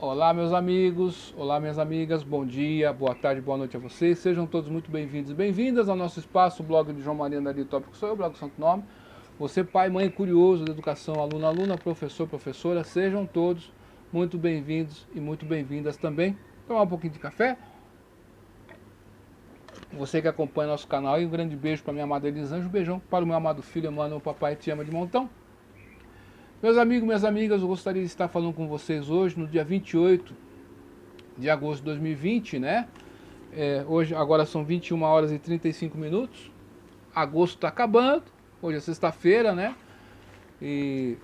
Olá, meus amigos, olá, minhas amigas, bom dia, boa tarde, boa noite a vocês. Sejam todos muito bem-vindos e bem-vindas ao nosso espaço, o blog de João Maria Andari, tópico sou eu, blog Santo Nome. Você, pai, mãe, curioso da educação, aluno, aluna, professor, professora, sejam todos muito bem-vindos e muito bem-vindas também. Tomar um pouquinho de café. Você que acompanha nosso canal, e um grande beijo para minha amada Elisângela, um beijão para o meu amado filho, Emmanuel, papai te ama de montão. Meus amigos, minhas amigas, eu gostaria de estar falando com vocês hoje, no dia 28 de agosto de 2020, né? Hoje, agora são 21 horas e 35 minutos. Agosto está acabando. Hoje é sexta-feira, né? E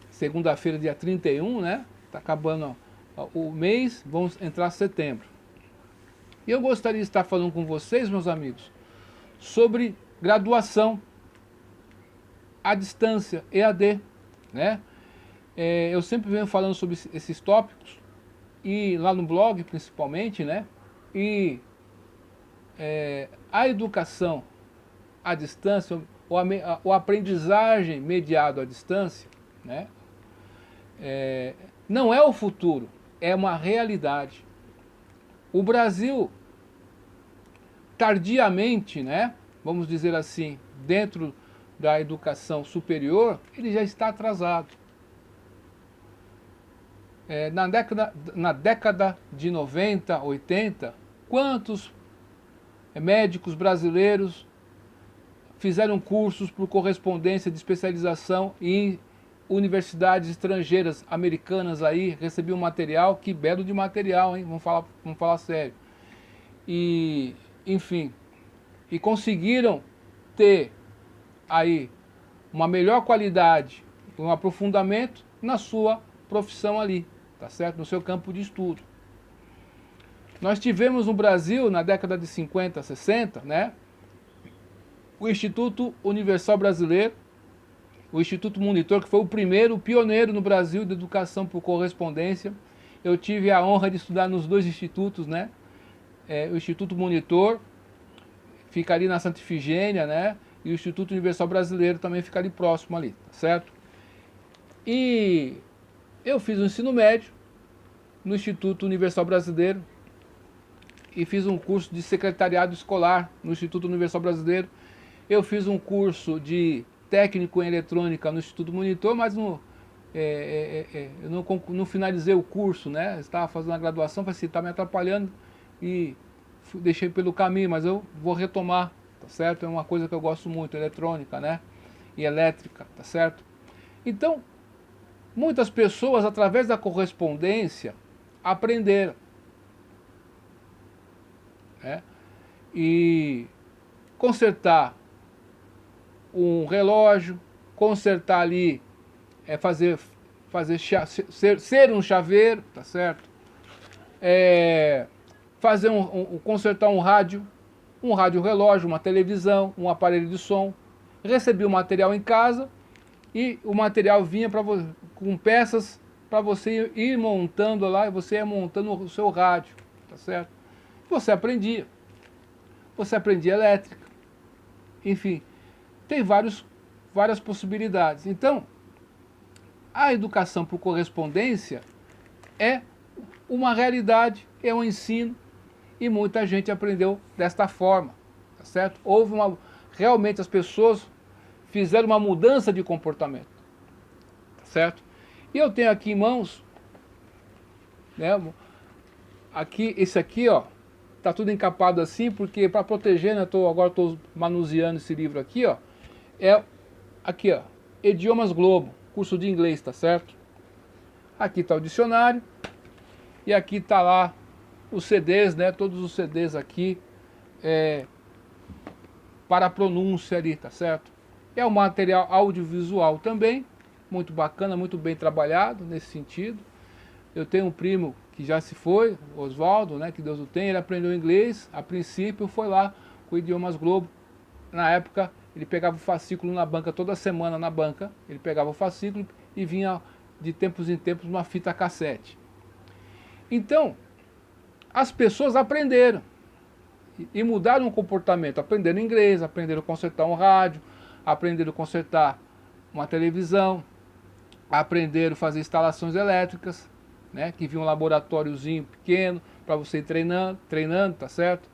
segunda-feira, dia 31, né? Está acabando o mês, vamos entrar setembro. E eu gostaria de estar falando com vocês, meus amigos, sobre graduação à distância, EAD, né? Eu sempre venho falando sobre esses tópicos, e lá no blog principalmente, né? E a educação à distância, ou a aprendizagem mediada à distância, né? Não é o futuro, é uma realidade. O Brasil, tardiamente, né? Vamos dizer assim, dentro da educação superior, ele já está atrasado. Na década de 90, 80, quantos médicos brasileiros fizeram cursos por correspondência de especialização em universidades estrangeiras, americanas aí, recebiam material, que belo de material, hein? Vamos falar sério. E, enfim, e conseguiram ter aí uma melhor qualidade, um aprofundamento na sua profissão ali, tá certo? No seu campo de estudo. Nós tivemos no Brasil, na década de 50, 60, né? O Instituto Universal Brasileiro, o Instituto Monitor, que foi o primeiro, o pioneiro no Brasil de educação por correspondência. Eu tive a honra de estudar nos dois institutos, né? O Instituto Monitor fica ali na Santa Ifigênia, né? E o Instituto Universal Brasileiro também fica ali próximo ali, tá certo? E eu fiz o ensino médio no Instituto Universal Brasileiro e fiz um curso de secretariado escolar no Instituto Universal Brasileiro. Eu fiz um curso de técnico em eletrônica no Instituto Monitor, mas eu não finalizei o curso, né? Estava fazendo a graduação, falei assim, está me atrapalhando e deixei pelo caminho, mas eu vou retomar, tá certo? É uma coisa que eu gosto muito, eletrônica, né? E elétrica, tá certo? Então, muitas pessoas, através da correspondência, aprenderam, né? E consertar um relógio, consertar ali, ser um chaveiro, tá certo? Consertar um rádio relógio, uma televisão, um aparelho de som. Recebi o material em casa e o material vinha com peças para você ir montando lá, e você ia montando o seu rádio, tá certo? Você aprendia elétrica, enfim, tem várias possibilidades. Então, a educação por correspondência é uma realidade, é um ensino, e muita gente aprendeu desta forma, tá certo? Realmente as pessoas fizeram uma mudança de comportamento, tá certo? E eu tenho aqui em mãos, né, esse aqui, ó, tá tudo encapado assim, porque para proteger, né, agora estou manuseando esse livro aqui, ó, aqui, ó, Idiomas Globo, curso de inglês, tá certo? Aqui está o dicionário, e aqui tá lá os CDs, né, todos os CDs aqui, para a pronúncia ali, tá certo? É um material audiovisual também, muito bacana, muito bem trabalhado nesse sentido. Eu tenho um primo que já se foi, Oswaldo, né, que Deus o tenha, ele aprendeu inglês, a princípio foi lá com o Idiomas Globo. Na época, ele pegava o fascículo na banca, toda semana na banca, ele pegava o fascículo e vinha de tempos em tempos uma fita cassete. Então, as pessoas aprenderam e mudaram o comportamento, aprenderam inglês, aprenderam a consertar um rádio, aprenderam a consertar uma televisão, aprenderam a fazer instalações elétricas, né? Que vinha um laboratóriozinho pequeno para você ir treinando, tá certo?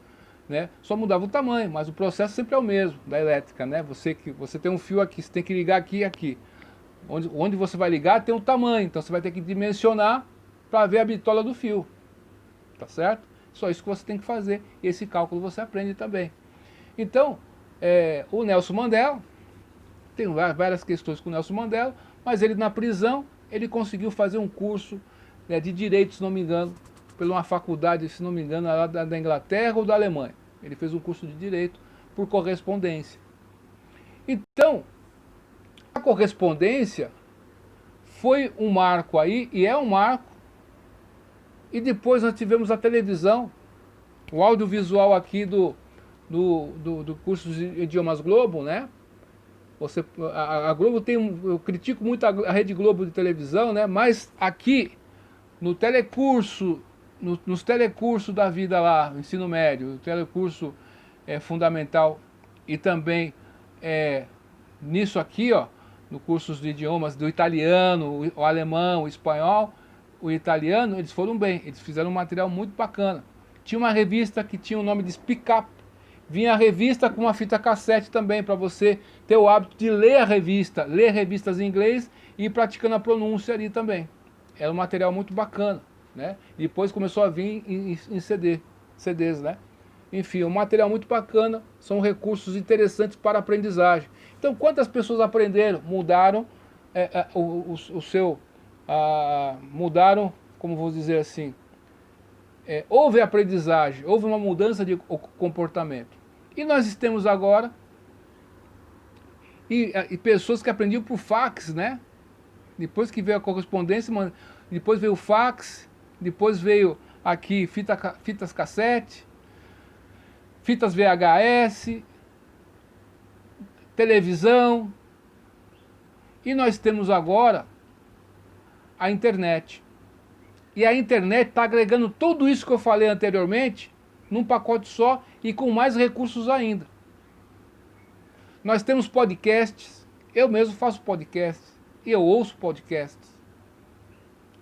Né? Só mudava o tamanho, mas o processo sempre é o mesmo, da elétrica, né? Você tem um fio aqui, você tem que ligar aqui e aqui. Onde você vai ligar tem um tamanho, então você vai ter que dimensionar para ver a bitola do fio, tá certo? Só isso que você tem que fazer, e esse cálculo você aprende também. Então, o Nelson Mandela, tem várias questões com o Nelson Mandela, mas ele na prisão, ele conseguiu fazer um curso, né, de direito, se não me engano, por uma faculdade, se não me engano, lá da Inglaterra ou da Alemanha. Ele fez um curso de direito por correspondência. Então, a correspondência foi um marco aí, e é um marco, e depois nós tivemos a televisão, o audiovisual aqui do curso de Idiomas Globo, né? A Globo tem, eu critico muito a Rede Globo de televisão, né? Mas aqui, no telecurso, nos telecursos da vida lá, ensino médio, o telecurso fundamental e também nisso aqui, ó, no cursos de idiomas do italiano, o alemão, o espanhol, o italiano, eles foram bem, eles fizeram um material muito bacana. Tinha uma revista que tinha o nome de Speak Up, vinha a revista com uma fita cassete também, para você ter o hábito de ler a revista, ler revistas em inglês e ir praticando a pronúncia ali também. Era um material muito bacana, né? E depois começou a vir em CDs, né? Enfim, um material muito bacana, são recursos interessantes para a aprendizagem. Então, quantas pessoas aprenderam, mudaram mudaram, como vou dizer assim, houve aprendizagem, houve uma mudança de comportamento. E nós temos agora e pessoas que aprendiam por fax, né? Depois que veio a correspondência, depois veio o fax, depois veio aqui fitas cassete, fitas VHS, televisão, e nós temos agora a internet. E a internet está agregando tudo isso que eu falei anteriormente num pacote só e com mais recursos ainda. Nós temos podcasts, eu mesmo faço podcasts, e eu ouço podcasts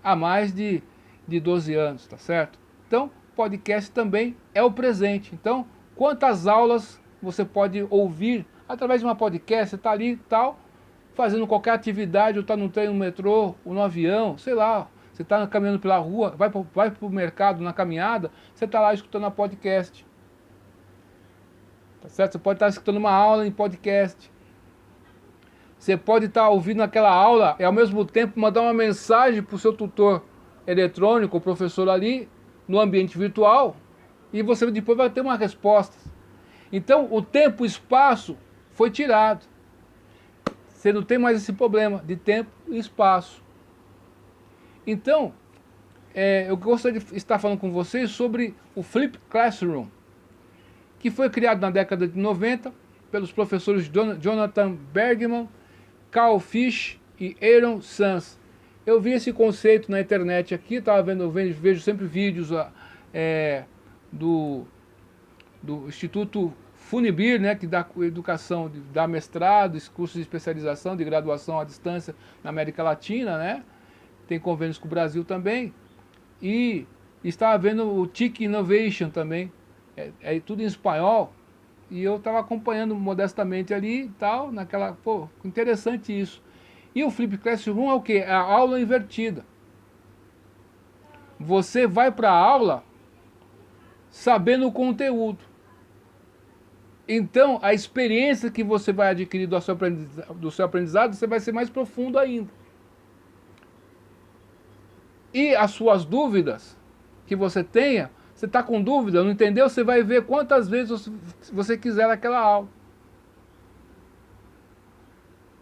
há mais de 12 anos, tá certo? Então, podcast também é o presente. Então, quantas aulas você pode ouvir através de uma podcast, você está ali e tal, fazendo qualquer atividade, ou está no trem, no metrô, ou no avião, sei lá, você está caminhando pela rua, vai para o mercado na caminhada, você está lá escutando a podcast. Tá certo? Você pode estar escutando uma aula em podcast. Você pode estar ouvindo aquela aula e ao mesmo tempo mandar uma mensagem para o seu tutor eletrônico, o professor ali, no ambiente virtual, e você depois vai ter uma resposta. Então, o tempo e o espaço foi tirado. Você não tem mais esse problema de tempo e espaço. Então, eu gostaria de estar falando com vocês sobre o Flip Classroom, que foi criado na década de 90 pelos professores Jonathan Bergman, Carl Fish e Aaron Sanz. Eu vi esse conceito na internet aqui, vejo sempre vídeos do Instituto Funibir, né, que dá educação, dá mestrado, cursos de especialização, de graduação à distância na América Latina, né? Tem convênios com o Brasil também. E estava vendo o TIC Innovation também, tudo em espanhol, e eu estava acompanhando modestamente ali e tal, pô, interessante isso. E o Flip Classroom é o quê? É a aula invertida. Você vai para a aula sabendo o conteúdo. Então, a experiência que você vai adquirir do seu aprendizado, você vai ser mais profundo ainda. E as suas dúvidas que você tenha, você está com dúvida, não entendeu? Você vai ver quantas vezes você quiser naquela aula.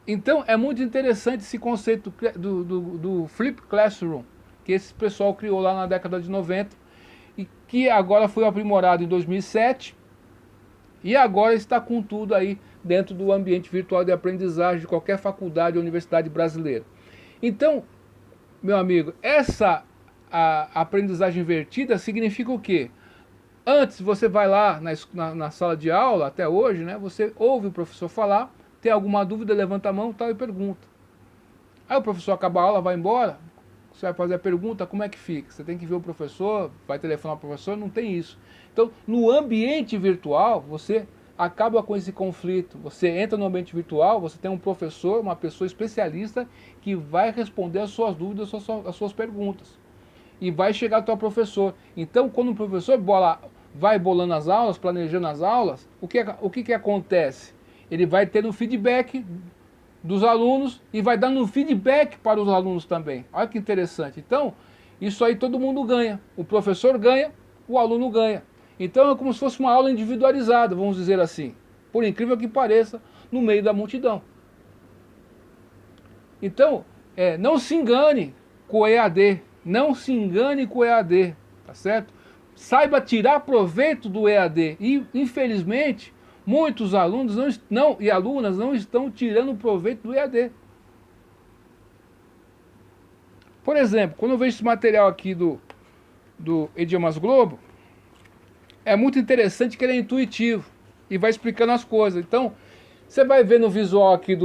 Então, é muito interessante esse conceito do Flip Classroom, que esse pessoal criou lá na década de 90, e que agora foi aprimorado em 2007, e agora está com tudo aí dentro do ambiente virtual de aprendizagem de qualquer faculdade ou universidade brasileira. Então, meu amigo, a aprendizagem invertida significa o quê? Antes você vai lá na sala de aula, até hoje, né? Você ouve o professor falar, tem alguma dúvida, levanta a mão tal, e pergunta. Aí o professor acaba a aula, vai embora, você vai fazer a pergunta, como é que fica? Você tem que ver o professor, vai telefonar para o professor, não tem isso. Então, no ambiente virtual, você acaba com esse conflito. Você entra no ambiente virtual, você tem um professor, uma pessoa especialista que vai responder as suas dúvidas, as suas perguntas. E vai chegar ao teu professor. Então, quando o professor vai bolando as aulas, planejando as aulas, o que acontece? Ele vai ter um feedback dos alunos e vai dando um feedback para os alunos também. Olha que interessante. Então, isso aí todo mundo ganha. O professor ganha, o aluno ganha. Então é como se fosse uma aula individualizada, vamos dizer assim. Por incrível que pareça, no meio da multidão. Então, não se engane com o EAD. Não se engane com o EAD, tá certo? Saiba tirar proveito do EAD. E, infelizmente, muitos alunos e alunas não estão tirando proveito do EAD. Por exemplo, quando eu vejo esse material aqui do Idiomas Globo, é muito interessante que ele é intuitivo e vai explicando as coisas. Então, você vai ver no visual aqui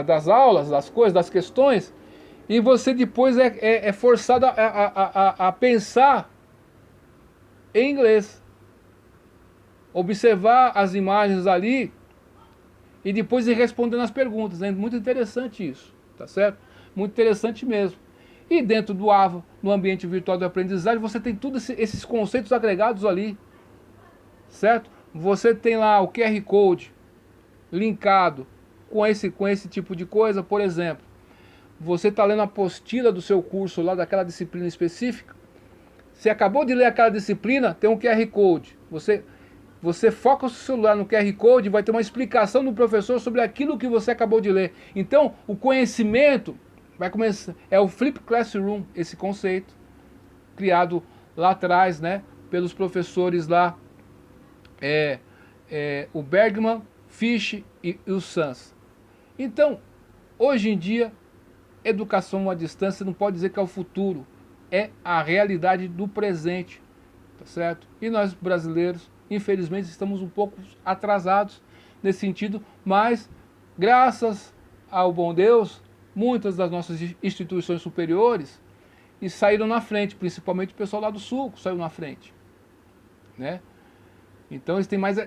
das aulas, das coisas, das questões, e você depois é forçado a pensar em inglês. Observar as imagens ali e depois ir respondendo as perguntas. É muito interessante isso, tá certo? Muito interessante mesmo. E dentro do AVA, no ambiente virtual de aprendizagem, você tem todos esses conceitos agregados ali, certo? Você tem lá o QR Code linkado com esse tipo de coisa, por exemplo. Você está lendo a apostila do seu curso lá, daquela disciplina específica. Você acabou de ler aquela disciplina, tem um QR Code. Você foca o seu celular no QR Code e vai ter uma explicação do professor sobre aquilo que você acabou de ler. Então, o conhecimento vai começar. É o Flip Classroom, esse conceito, criado lá atrás, né, pelos professores lá, o Bergman, Fish e o Sans. Então, hoje em dia, educação à distância não pode dizer que é o futuro, é a realidade do presente, tá certo? E nós brasileiros, infelizmente, estamos um pouco atrasados nesse sentido, mas graças ao bom Deus, muitas das nossas instituições superiores e saíram na frente, principalmente o pessoal lá do Sul saiu na frente, né? Então eles têm mais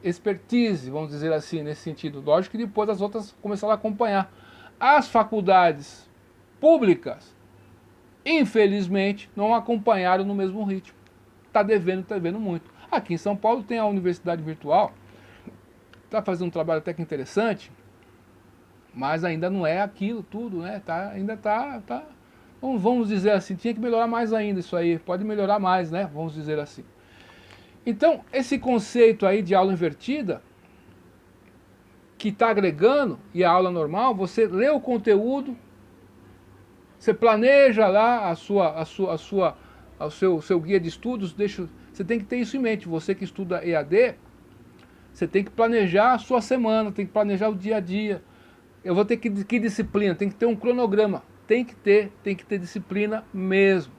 expertise, vamos dizer assim, nesse sentido. Lógico que depois as outras começaram a acompanhar. As faculdades públicas, infelizmente, não acompanharam no mesmo ritmo. Está devendo muito. Aqui em São Paulo tem a Universidade Virtual, está fazendo um trabalho até que interessante, mas ainda não é aquilo tudo, né? Ainda tá, vamos dizer assim, tinha que melhorar mais ainda isso aí, pode melhorar mais, né? Vamos dizer assim. Então, esse conceito aí de aula invertida, que está agregando, e a aula normal, você lê o conteúdo, você planeja lá o seu guia de estudos, você tem que ter isso em mente. Você que estuda EAD, você tem que planejar a sua semana, tem que planejar o dia a dia. Eu vou ter que disciplina, tem que ter um cronograma, tem que ter disciplina mesmo.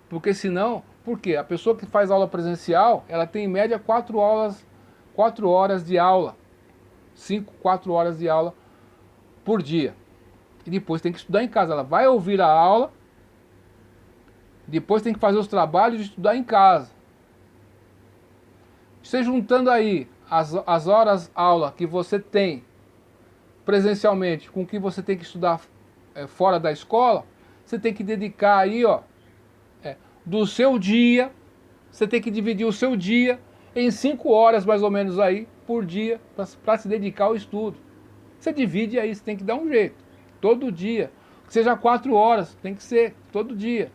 Porque senão, por quê? A pessoa que faz aula presencial, ela tem em média 4 horas de aula. 4 horas de aula por dia. E depois tem que estudar em casa. Ela vai ouvir a aula, depois tem que fazer os trabalhos de estudar em casa. Você juntando aí as horas aula que você tem presencialmente com o que você tem que estudar fora da escola, você tem que dedicar aí, ó, do seu dia, você tem que dividir o seu dia em 5 horas mais ou menos aí por dia para se dedicar ao estudo. Você divide aí, você tem que dar um jeito, todo dia, que seja 4 horas, tem que ser todo dia.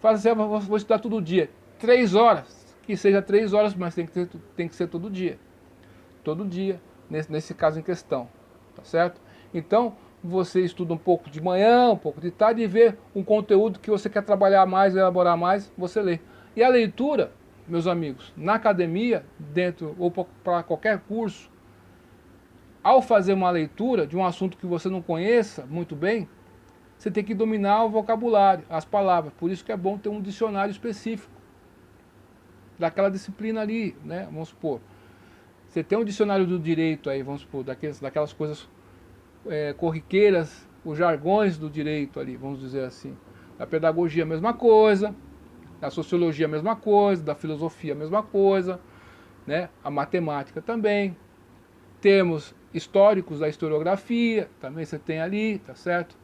Fala assim, vou estudar todo dia, 3 horas, que seja 3 horas, mas tem que ser todo dia, nesse caso em questão, tá certo? Então, você estuda um pouco de manhã, um pouco de tarde e vê um conteúdo que você quer trabalhar mais, elaborar mais, você lê. E a leitura, meus amigos, na academia, dentro ou para qualquer curso, ao fazer uma leitura de um assunto que você não conheça muito bem, você tem que dominar o vocabulário, as palavras. Por isso que é bom ter um dicionário específico daquela disciplina ali, né? Vamos supor. Você tem um dicionário do direito aí, vamos supor, daquelas coisas corriqueiras os jargões do direito ali, vamos dizer assim. Da pedagogia a mesma coisa, da sociologia a mesma coisa, da filosofia a mesma coisa, né? A matemática também. Termos históricos da historiografia, também você tem ali, tá certo?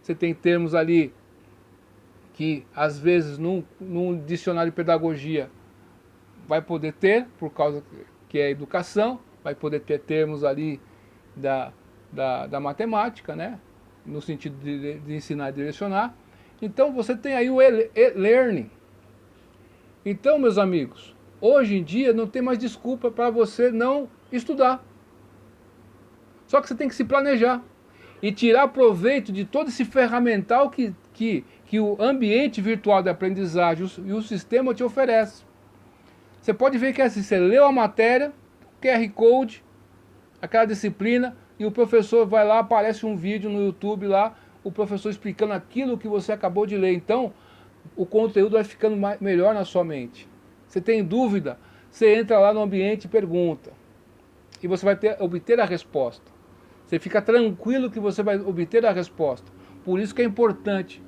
Você tem termos ali que às vezes num dicionário de pedagogia vai poder ter, por causa que é educação, vai poder ter termos ali da matemática, né? No sentido de ensinar e direcionar. Então você tem aí o e-learning. Então, meus amigos, hoje em dia não tem mais desculpa para você não estudar. Só que você tem que se planejar e tirar proveito de todo esse ferramental que o ambiente virtual de aprendizagem e o sistema te oferece. Você pode ver que assim, você leu a matéria, QR Code, aquela disciplina, e o professor vai lá, aparece um vídeo no YouTube lá, o professor explicando aquilo que você acabou de ler. Então, o conteúdo vai ficando melhor na sua mente. Você tem dúvida, você entra lá no ambiente e pergunta. E você vai obter a resposta. Você fica tranquilo que você vai obter a resposta. Por isso que é importante,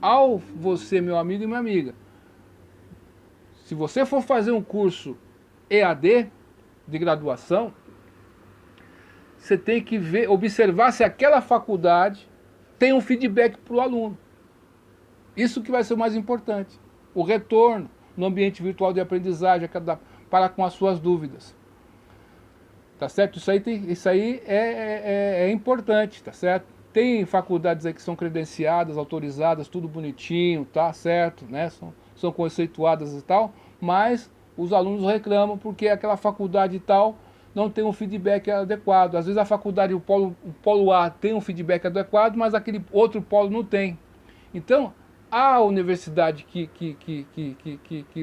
ao você, meu amigo e minha amiga, se você for fazer um curso EAD, de graduação, você tem que ver, observar se aquela faculdade tem um feedback para o aluno. Isso que vai ser o mais importante. O retorno no ambiente virtual de aprendizagem para com as suas dúvidas. Tá certo? Isso aí é importante, tá certo? Tem faculdades aí que são credenciadas, autorizadas, tudo bonitinho, tá certo? Né? São conceituadas e tal, mas os alunos reclamam porque aquela faculdade e tal não tem um feedback adequado. Às vezes a faculdade, o polo A tem um feedback adequado, mas aquele outro polo não tem. Então, a universidade que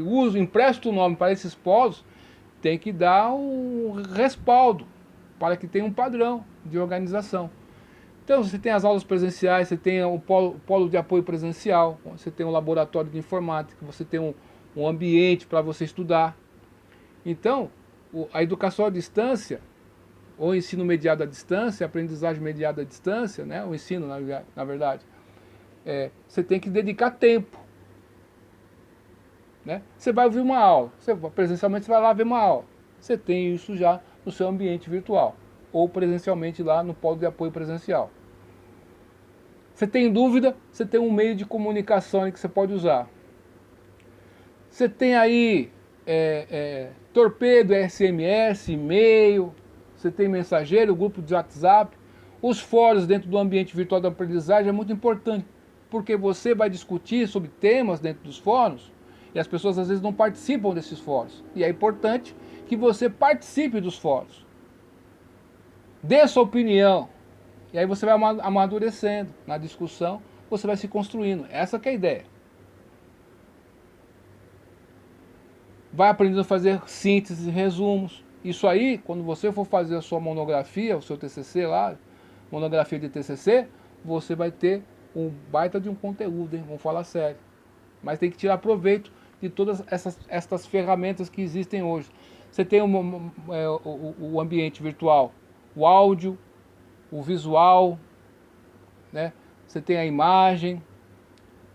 usa, empresta o nome para esses polos, tem que dar um respaldo para que tenha um padrão de organização. Então você tem as aulas presenciais, você tem o polo de apoio presencial, você tem um laboratório de informática, você tem um ambiente para você estudar. Então, a educação à distância, ou ensino mediado à distância, aprendizagem mediada à distância, né, o ensino na verdade, você tem que dedicar tempo. Né? Você vai ouvir uma aula, presencialmente você vai lá ver uma aula. Você tem isso já no seu ambiente virtual, ou presencialmente lá no polo de apoio presencial. Você tem dúvida, você tem um meio de comunicação que você pode usar. Você tem aí torpedo, SMS, e-mail, você tem mensageiro, grupo de WhatsApp. Os fóruns dentro do ambiente virtual da aprendizagem é muito importante, porque você vai discutir sobre temas dentro dos fóruns, e as pessoas às vezes não participam desses fóruns. E é importante que você participe dos fóruns. Dê sua opinião. E aí você vai amadurecendo na discussão, você vai se construindo. Essa que é a ideia. Vai aprendendo a fazer síntese e resumos. Isso aí, quando você for fazer a sua monografia, o seu TCC lá, monografia de TCC, você vai ter um baita de um conteúdo, hein? Vamos falar sério. Mas tem que tirar proveito de todas essas ferramentas que existem hoje. Você tem o ambiente virtual, o áudio, o visual, né? Você tem a imagem,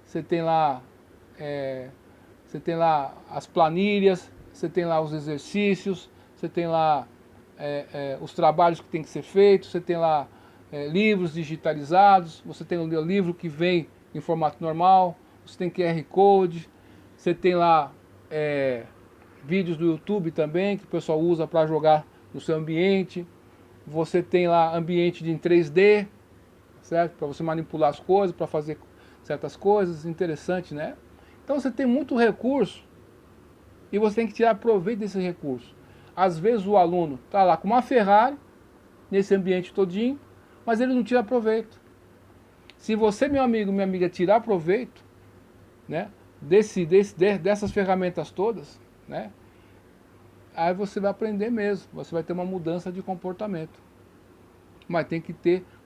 você tem lá as planilhas, você tem lá os exercícios, você tem lá os trabalhos que tem que ser feitos, você tem lá livros digitalizados, você tem o livro que vem em formato normal, você tem QR Code, você tem lá vídeos do YouTube também, que o pessoal usa para jogar no seu ambiente. Você tem lá ambiente em 3D, certo? Para você manipular as coisas, para fazer certas coisas, interessante, né? Então você tem muito recurso e você tem que tirar proveito desse recurso. Às vezes o aluno está lá com uma Ferrari, nesse ambiente todinho, mas ele não tira proveito. Se você, meu amigo, minha amiga, tirar proveito, né, dessas ferramentas todas, né, aí você vai aprender mesmo, você vai ter uma mudança de comportamento. Mas tem que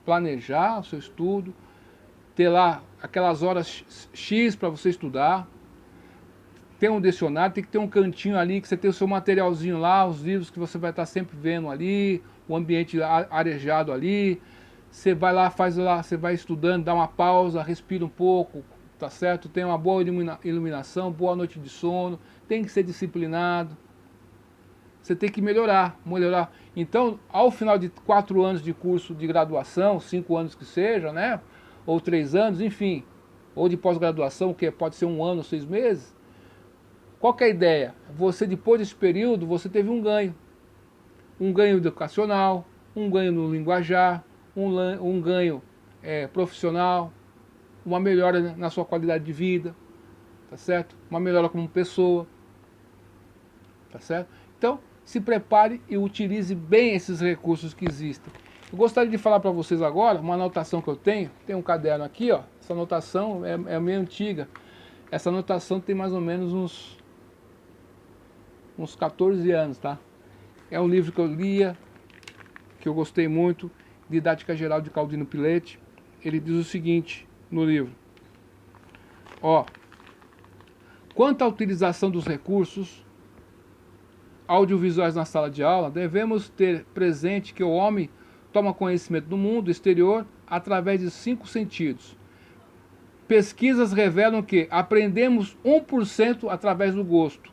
planejar o seu estudo, ter lá aquelas horas X para você estudar, ter um dicionário, tem que ter um cantinho ali, que você tem o seu materialzinho lá, os livros que você vai estar sempre vendo ali, o ambiente arejado ali, você vai lá, faz lá, você vai estudando, dá uma pausa, respira um pouco, tá certo? Tem uma boa iluminação, boa noite de sono, tem que ser disciplinado. Você tem que melhorar. Então, ao final de 4 anos de curso de graduação, 5 anos que seja, né? Ou 3 anos, enfim, ou de pós-graduação, que pode ser 1 ano, 6 meses, qual que é a ideia? Você, depois desse período, você teve um ganho. Um ganho educacional, um ganho no linguajar, um ganho profissional, uma melhora na sua qualidade de vida, tá certo? Uma melhora como pessoa, tá certo? Então, se prepare e utilize bem esses recursos que existem. Eu gostaria de falar para vocês agora uma anotação que eu tenho. Tem um caderno aqui, ó. Essa anotação é meio antiga. Essa anotação tem mais ou menos uns 14 anos, tá? É um livro que eu lia, que eu gostei muito, Didática Geral de Caldino Pilete. Ele diz o seguinte no livro. Ó, quanto à utilização dos recursos audiovisuais na sala de aula, devemos ter presente que o homem toma conhecimento do mundo exterior através de 5 sentidos. Pesquisas revelam que aprendemos 1% através do gosto,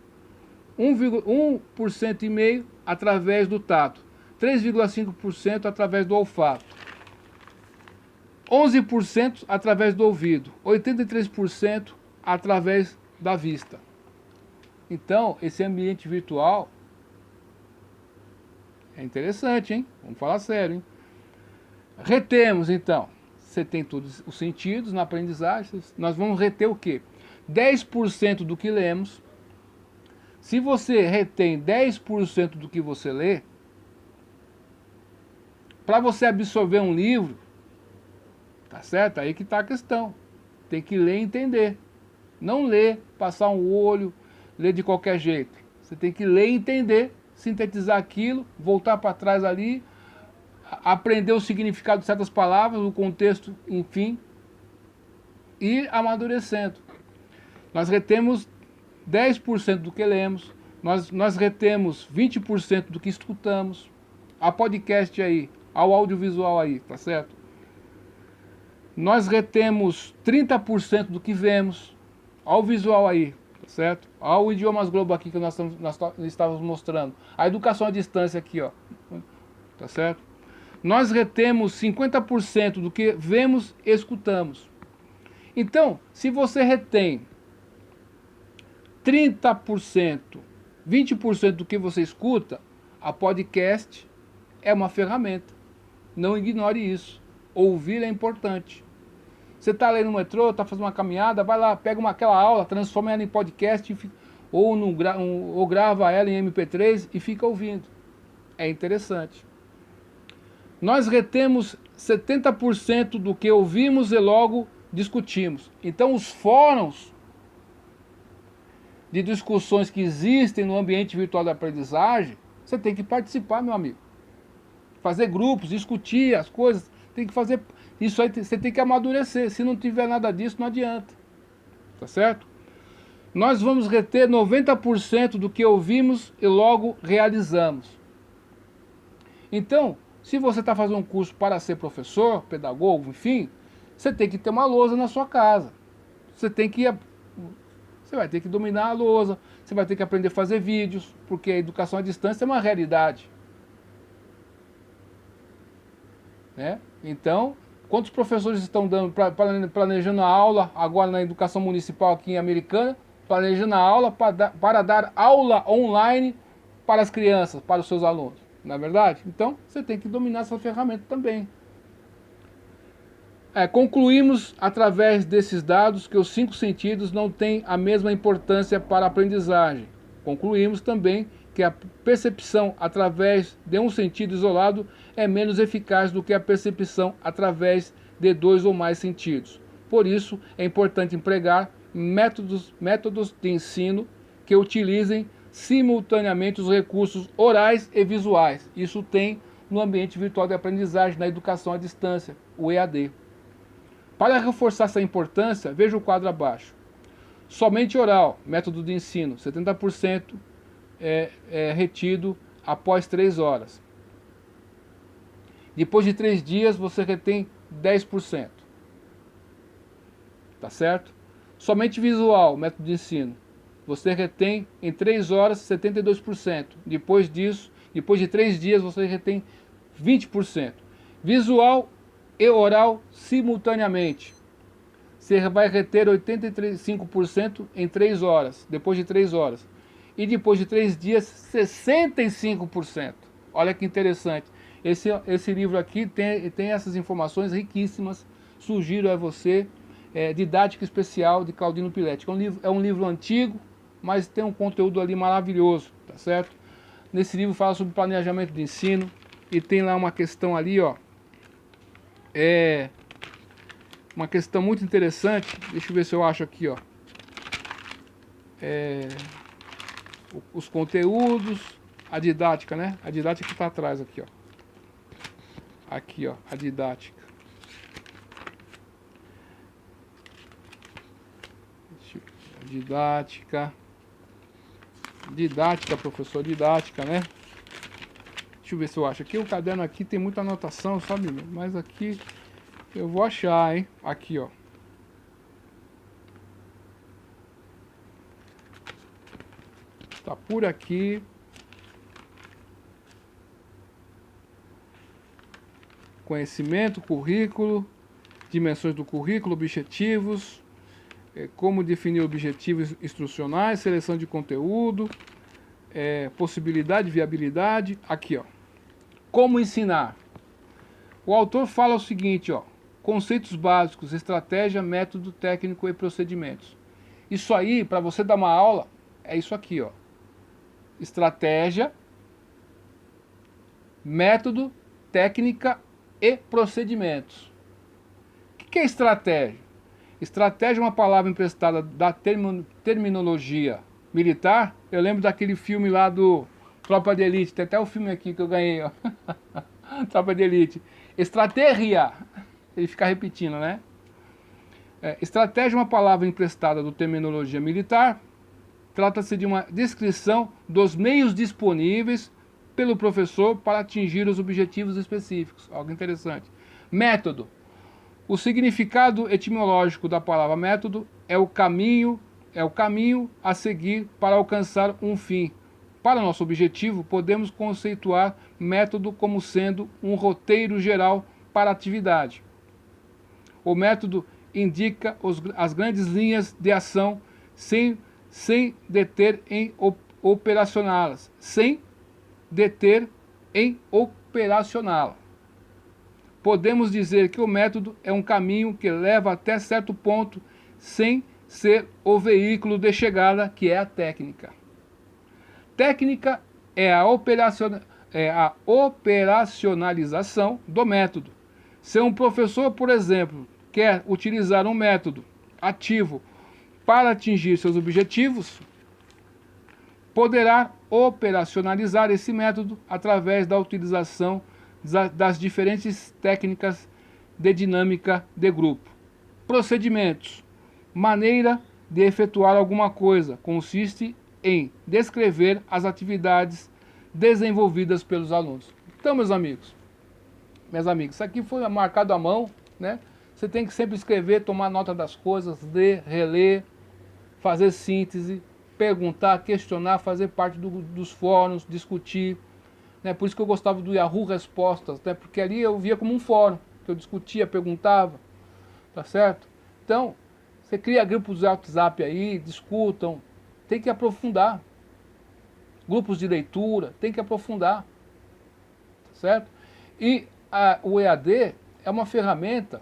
1,5% através do tato, 3,5% através do olfato, 11% através do ouvido, 83% através da vista. Então, esse ambiente virtual é interessante, hein? Vamos falar sério, hein? Retemos, então. Você tem todos os sentidos na aprendizagem. Nós vamos reter o quê? 10% do que lemos. Se você retém 10% do que você lê, para você absorver um livro, tá certo? Aí que está a questão. Tem que ler e entender. Não ler, passar um olho, ler de qualquer jeito. Você tem que ler e entender, sintetizar aquilo, voltar para trás ali, aprender o significado de certas palavras, o contexto, enfim, e amadurecendo. Nós retemos 10% do que lemos, nós retemos 20% do que escutamos, a podcast aí, ao audiovisual aí, tá certo? Nós retemos 30% do que vemos, ao visual aí, tá certo? Ao Idiomas Globo aqui que nós estávamos mostrando. A educação à distância aqui, ó, tá certo? Nós retemos 50% do que vemos e escutamos. Então, se você retém 30%, 20% do que você escuta, a podcast é uma ferramenta. Não ignore isso. Ouvir é importante. Você está ali no metrô, está fazendo uma caminhada, vai lá, pega aquela aula, transforma ela em podcast ou grava ela em MP3 e fica ouvindo. É interessante. Nós retemos 70% do que ouvimos e logo discutimos. Então os fóruns de discussões que existem no ambiente virtual da aprendizagem, você tem que participar, meu amigo. Fazer grupos, discutir as coisas, tem que fazer. Isso aí você tem que amadurecer. Se não tiver nada disso, não adianta. Tá certo? Nós vamos reter 90% do que ouvimos e logo realizamos. Então, se você está fazendo um curso para ser professor, pedagogo, enfim, você tem que ter uma lousa na sua casa. Você vai ter que dominar a lousa, você vai ter que aprender a fazer vídeos, porque a educação à distância é uma realidade. Né? Então, quantos professores estão planejando a aula agora na educação municipal aqui em Americana, planejando a aula para dar aula online para as crianças, para os seus alunos? Não é verdade? Então, você tem que dominar essa ferramenta também. Concluímos, através desses dados, que os 5 sentidos não têm a mesma importância para a aprendizagem. Concluímos também que a percepção através de um sentido isolado é menos eficaz do que a percepção através de 2 ou mais sentidos. Por isso, é importante empregar métodos de ensino que utilizem simultaneamente os recursos orais e visuais. Isso tem no ambiente virtual de aprendizagem, na educação à distância, o EAD. Para reforçar essa importância, veja o quadro abaixo. Somente oral, método de ensino, 70% é retido após 3 horas. Depois de 3 dias, você retém 10%. Tá certo? Somente visual, método de ensino. Você retém em 3 horas 72%. Depois disso, depois de 3 dias, você retém 20%. Visual e oral simultaneamente. Você vai reter 85% em 3 horas, depois de 3 horas. E depois de 3 dias, 65%. Olha que interessante. Esse livro aqui tem essas informações riquíssimas. Sugiro a você, Didática Especial de Claudino Piletti. É um livro antigo, mas tem um conteúdo ali maravilhoso, tá certo? Nesse livro fala sobre planejamento de ensino e tem lá uma questão ali, ó. Uma questão muito interessante. Deixa eu ver se eu acho aqui, ó. Os conteúdos, a didática, né? A didática que está atrás aqui, ó. Aqui, ó, a didática. Didática, professor, didática, né? Deixa eu ver se eu acho. Aqui o caderno aqui tem muita anotação, sabe? Mas aqui eu vou achar, hein? Aqui, ó. Tá por aqui. Conhecimento, currículo, dimensões do currículo, objetivos, como definir objetivos instrucionais, seleção de conteúdo, possibilidade, viabilidade. Aqui, ó. Como ensinar? O autor fala o seguinte, ó. Conceitos básicos, estratégia, método, técnico e procedimentos. Isso aí, para você dar uma aula, é isso aqui, ó. Estratégia, método, técnica e procedimentos. O que é estratégia? Estratégia é uma palavra emprestada da terminologia militar. Eu lembro daquele filme lá do Tropa de Elite, tem até o filme aqui que eu ganhei, ó. Tropa de Elite. Estratégia, ele fica repetindo, né? Estratégia é uma palavra emprestada da terminologia militar. Trata-se de uma descrição dos meios disponíveis pelo professor para atingir os objetivos específicos. Algo interessante. Método. O significado etimológico da palavra método é o caminho a seguir para alcançar um fim. Para nosso objetivo, podemos conceituar método como sendo um roteiro geral para a atividade. O método indica as grandes linhas de ação sem deter em operacioná-las. Podemos dizer que o método é um caminho que leva até certo ponto sem ser o veículo de chegada, que é a técnica. Técnica é a operacionalização do método. Se um professor, por exemplo, quer utilizar um método ativo para atingir seus objetivos, poderá operacionalizar esse método através da utilização das diferentes técnicas de dinâmica de grupo. Procedimentos. Maneira de efetuar alguma coisa. Consiste em descrever as atividades desenvolvidas pelos alunos. Então, meus amigos, isso aqui foi marcado à mão, né? Você tem que sempre escrever, tomar nota das coisas, ler, reler, fazer síntese, perguntar, questionar, fazer parte dos fóruns, discutir. Né? Por isso que eu gostava do Yahoo Respostas, né? Porque ali eu via como um fórum, que eu discutia, perguntava, tá certo? Então, você cria grupos de WhatsApp aí, discutam, tem que aprofundar. Grupos de leitura, tem que aprofundar, tá certo? E o EAD é uma ferramenta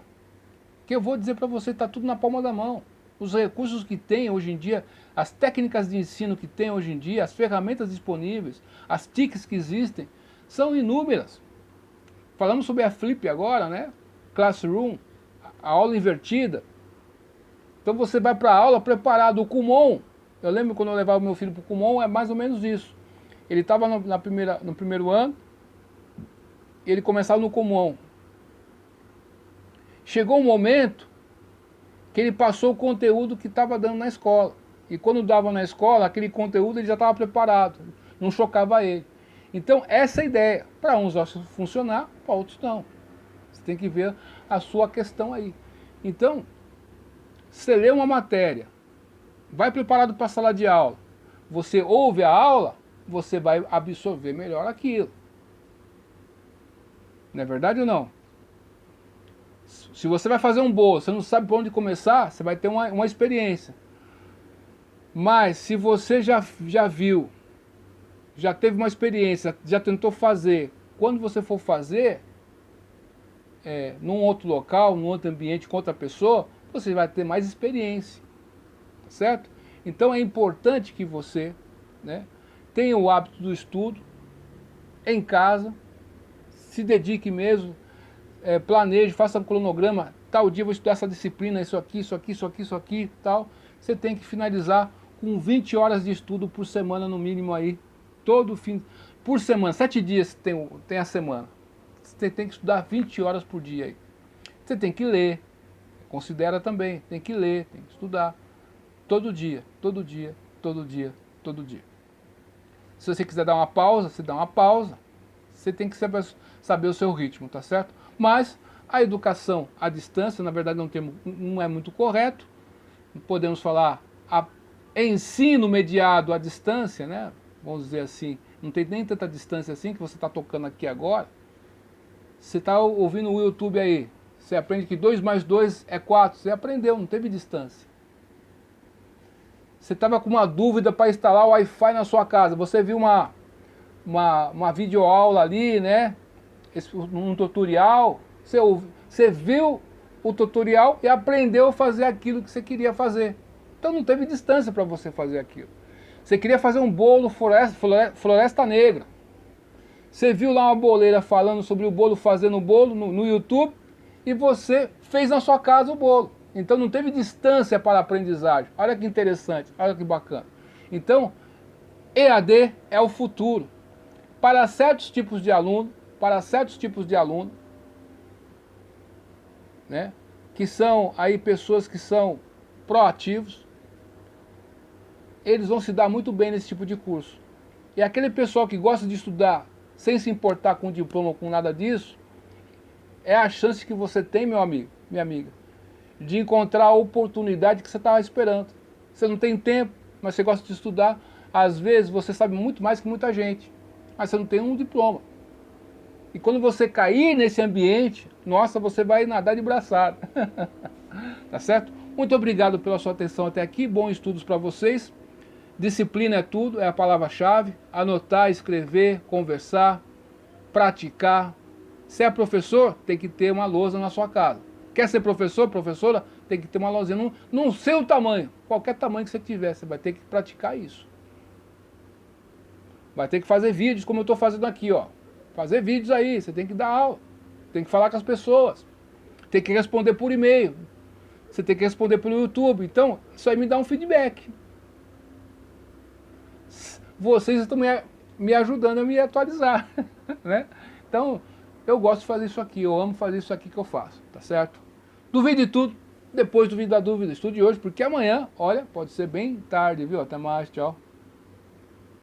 que eu vou dizer para você, está tudo na palma da mão. Os recursos que tem hoje em dia, as técnicas de ensino que tem hoje em dia, as ferramentas disponíveis, as TICs que existem, são inúmeras. Falamos sobre a Flip agora, né? Classroom, a aula invertida. Então você vai para a aula preparado. O Kumon, eu lembro quando eu levava meu filho para o Kumon, é mais ou menos isso. Ele estava no primeiro ano, e ele começava no Kumon. Chegou um momento que ele passou o conteúdo que estava dando na escola. E quando dava na escola, aquele conteúdo ele já estava preparado, não chocava ele. Então, essa é a ideia. Para uns vai funcionar, para outros não. Você tem que ver a sua questão aí. Então, você lê uma matéria, vai preparado para a sala de aula, você ouve a aula, você vai absorver melhor aquilo. Não é verdade ou não? Se você vai fazer um bolo, você não sabe por onde começar, você vai ter uma experiência. Mas se você já viu, já teve uma experiência, já tentou fazer, quando você for fazer, num outro local, num outro ambiente, com outra pessoa, você vai ter mais experiência, tá certo? Então é importante que você, né, tenha o hábito do estudo em casa, se dedique mesmo, planeje, faça um cronograma, tal dia eu vou estudar essa disciplina, isso aqui, isso aqui, isso aqui, isso aqui, tal. Você tem que finalizar com 20 horas de estudo por semana no mínimo aí, todo fim, por semana, 7 dias tem a semana. Você tem que estudar 20 horas por dia aí. Você tem que ler, considera também, tem que ler, tem que estudar, todo dia, todo dia, todo dia, todo dia. Se você quiser dar uma pausa, você dá uma pausa. Você tem que saber o seu ritmo, tá certo? Mas a educação à distância, na verdade, não é muito correto. Podemos falar ensino mediado à distância, né? Vamos dizer assim, não tem nem tanta distância assim que você está tocando aqui agora. Você está ouvindo o YouTube aí, você aprende que 2 mais 2 é 4, você aprendeu, não teve distância. Você estava com uma dúvida para instalar o Wi-Fi na sua casa, você viu uma videoaula ali, né? Um tutorial, você viu o tutorial e aprendeu a fazer aquilo que você queria fazer. Então não teve distância para você fazer aquilo. Você queria fazer um bolo floresta negra. Você viu lá uma boleira falando sobre o bolo, fazendo o bolo no YouTube, e você fez na sua casa o bolo. Então não teve distância para a aprendizagem. Olha que interessante, olha que bacana. Então, EAD é o futuro. Para certos tipos de aluno, né, que são aí pessoas que são proativos, eles vão se dar muito bem nesse tipo de curso. E aquele pessoal que gosta de estudar sem se importar com diploma ou com nada disso, é a chance que você tem, meu amigo, minha amiga, de encontrar a oportunidade que você estava esperando. Você não tem tempo, mas você gosta de estudar. Às vezes você sabe muito mais que muita gente, mas você não tem um diploma. E quando você cair nesse ambiente, nossa, você vai nadar de braçada. Tá certo? Muito obrigado pela sua atenção até aqui, bons estudos para vocês. Disciplina é tudo, é a palavra-chave. Anotar, escrever, conversar, praticar. Se é professor, tem que ter uma lousa na sua casa. Quer ser professor, professora, tem que ter uma lousinha no seu tamanho. Qualquer tamanho que você tiver, você vai ter que praticar isso. Vai ter que fazer vídeos, como eu estou fazendo aqui, ó. Fazer vídeos aí, você tem que dar aula. Tem que falar com as pessoas. Tem que responder por e-mail. Você tem que responder pelo YouTube. Então, isso aí me dá um feedback. Vocês estão me ajudando a me atualizar, né? Então, eu gosto de fazer isso aqui, eu amo fazer isso aqui que eu faço, tá certo? Duvide de tudo, depois duvide da dúvida, estude hoje, porque amanhã, olha, pode ser bem tarde, viu? Até mais, tchau.